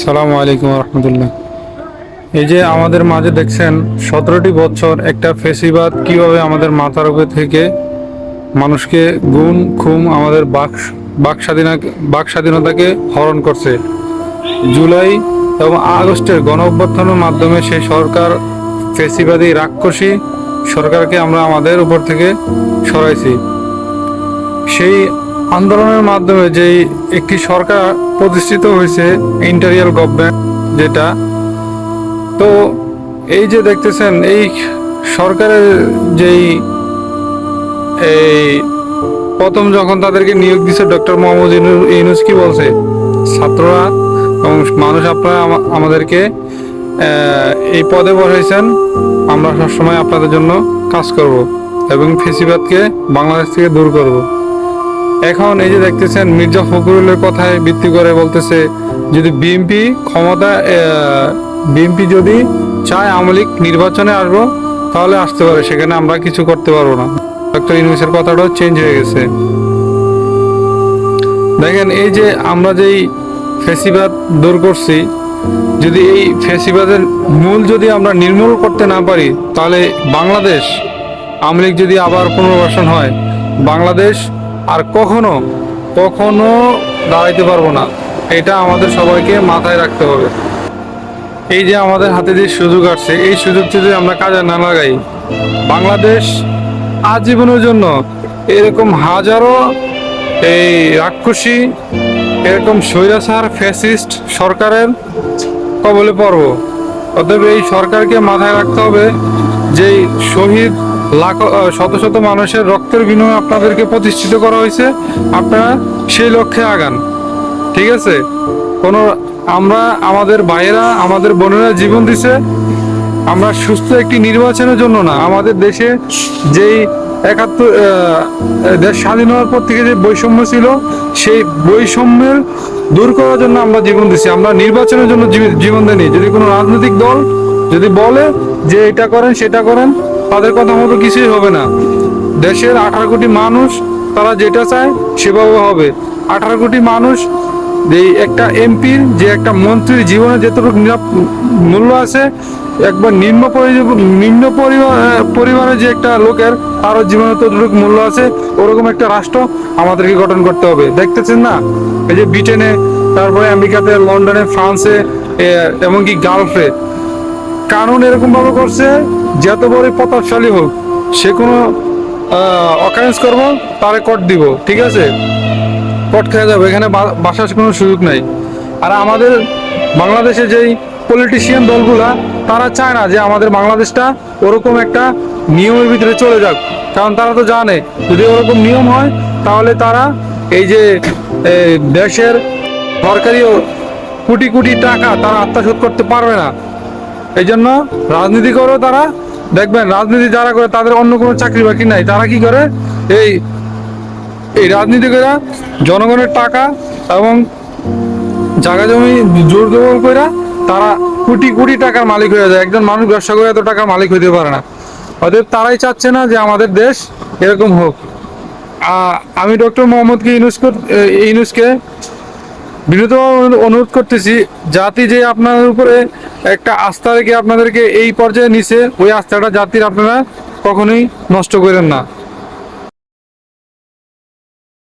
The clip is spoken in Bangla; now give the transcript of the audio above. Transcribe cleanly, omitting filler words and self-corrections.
সালামু আলাইকুম রহমতুল্লাহ। এই যে আমাদের মাঝে দেখছেন 17টি বছর একটা ফেসিবাদ কিভাবে আমাদের মাথার উপর থেকে মানুষকে গুম খুম আমাদের বাক স্বাধীনতাকে হরণ করছে। জুলাই এবং আগস্টের গণ অভ্যুত্থানের মাধ্যমে সেই সরকার ফেসিবাদী রাক্ষসী সরকারকে আমরা আমাদের উপর থেকে সরাইছি। সেই আন্দোলনের মাধ্যমে যেই একটি সরকার প্রতিষ্ঠিত হয়েছে, ইন্টারিয়াল গভর্নমেন্ট যেটা, তো এই যে দেখতেছেন এই সরকারের যেই এই প্রথম যখন তাদেরকে নিয়োগ দিচ্ছে ডক্টর মোহাম্মদ ইউনূস কি বলছে, ছাত্ররা এবং মানুষ আপনারা আমাদেরকে এই পদে বসাইছেন, আমরা সবসময় আপনাদের জন্য কাজ করব এবং ফেসিবাদকে বাংলাদেশ থেকে দূর করব। এখন এই যে দেখতেছেন মির্জা ফখরুলের কথায় ভিত্তি করে বলতেছে যদি বিএনপি যদি চায় আওয়ামী লীগ নির্বাচনে আসবো তাহলে আসতে পারে, সেখানে আমরা কিছু করতে পারবো না। ডক্টর ইউনূসের কথাটাও চেঞ্জ হয়ে গেছে। দেখেন এই যে আমরা যেই ফেসিবাদ দূর করছি, যদি এই ফেসিবাদের মূল যদি আমরা নির্মূল করতে না পারি তাহলে বাংলাদেশ আওয়ামী লীগ যদি আবার পুনর্বাসন হয়, বাংলাদেশ আর কখনো দাঁড়াইতে পারবো না। এটা আমাদের সবাইকে মাথায় রাখতে হবে। এই যে আমাদের হাতে যে সুযোগ আসছে, এই সুযোগটি যদি আমরা কাজে না লাগাই, বাংলাদেশ আজীবনের জন্য এরকম হাজারো এই রাক্ষসী এরকম স্বৈরাচার ফ্যাসিস্ট সরকারের কবলে পড়ব। অতএব এই সরকারকে মাথায় রাখতে হবে যে শহীদ শত শত মানুষের রক্তের বিনিময়ে আপনাদেরকে প্রতিষ্ঠিত করা হয়েছে, আপনারা সেই লক্ষ্যে আগান। ঠিক আছে? আমরা আমাদের ভাইয়েরা আমাদের বোনেরা জীবন দিছে আমরা সুস্থ একটি নির্বাচনের জন্য না, আমাদের দেশে যেই দেশ স্বাধীন হওয়ার পর থেকে যে বৈষম্য ছিল সেই বৈষম্যের দূর করার জন্য আমরা জীবন দিছি। আমরা নির্বাচনের জন্য জীবন দেনি। যদি কোনো রাজনৈতিক দল যদি বলে যে এটা করেন সেটা করেন, তাদের কথা মতো কিছুই হবে না। দেশের 18 কোটি মানুষ তারা যেটা চায় সেভাবে হবে। 18 কোটি মানুষ যে একটা এমপির যে একটা মন্ত্রীর জীবনে যেটুকু মূল্য আছে, একবার নিম্ন পরিবারের যে একটা লোকের তারও জীবনে ততটুকু মূল্য আছে, ওরকম একটা রাষ্ট্র আমাদেরকে গঠন করতে হবে। দেখতেছেন না এই যে ব্রিটেনে, তারপরে আমেরিকাতে, লন্ডনে, ফ্রান্সে, এমনকি গালফে কানুন এরকম ভাবে করছে যত বড় প্রতাপশালী হোক সে কোনো অকারেন্স করবো তারে কট দিব। ঠিক আছে? কট খেয়ে যাবে, এখানে বাসার কোনো সুযোগ নাই। আর আমাদের বাংলাদেশে যেই পলিটিশিয়ান দলগুলা তারা চায় না যে আমাদের বাংলাদেশটা ওরকম একটা নিয়মের ভিতরে চলে যাক, কারণ তারা তো জানে যদি ওরকম নিয়ম হয় তাহলে তারা এই যে দেশের সরকারি কোটি কোটি টাকা তারা আত্মসাৎ করতে পারবে না। এই জন্য রাজনীতি করেও তারা দেখবেন, রাজনীতি যারা করে তাদের অন্য কোনো চাকরি বাকরি নাই, তারা কি করে এই রাজনীতিকেরা জনগণের টাকা এবং জায়গা জমি জোর জবর করে তারা কোটি কোটি টাকার মালিক হয়ে যায়। একজন মানুষ ব্যবসা করে এত টাকার মালিক হইতে পারে না। অতএব তারাই চাচ্ছে না যে আমাদের দেশ এরকম হোক। আমি ডক্টর মোহাম্মদ ইউনূসকে বিনীতভাবে অনুরোধ করতেছি, জাতি যে আপনাদের উপরে একটা আস্থা রেখে আপনাদেরকে এই পর্যায়ে নিছে, ওই আস্থাটা জাতির আপনারা কখনোই নষ্ট করেন না।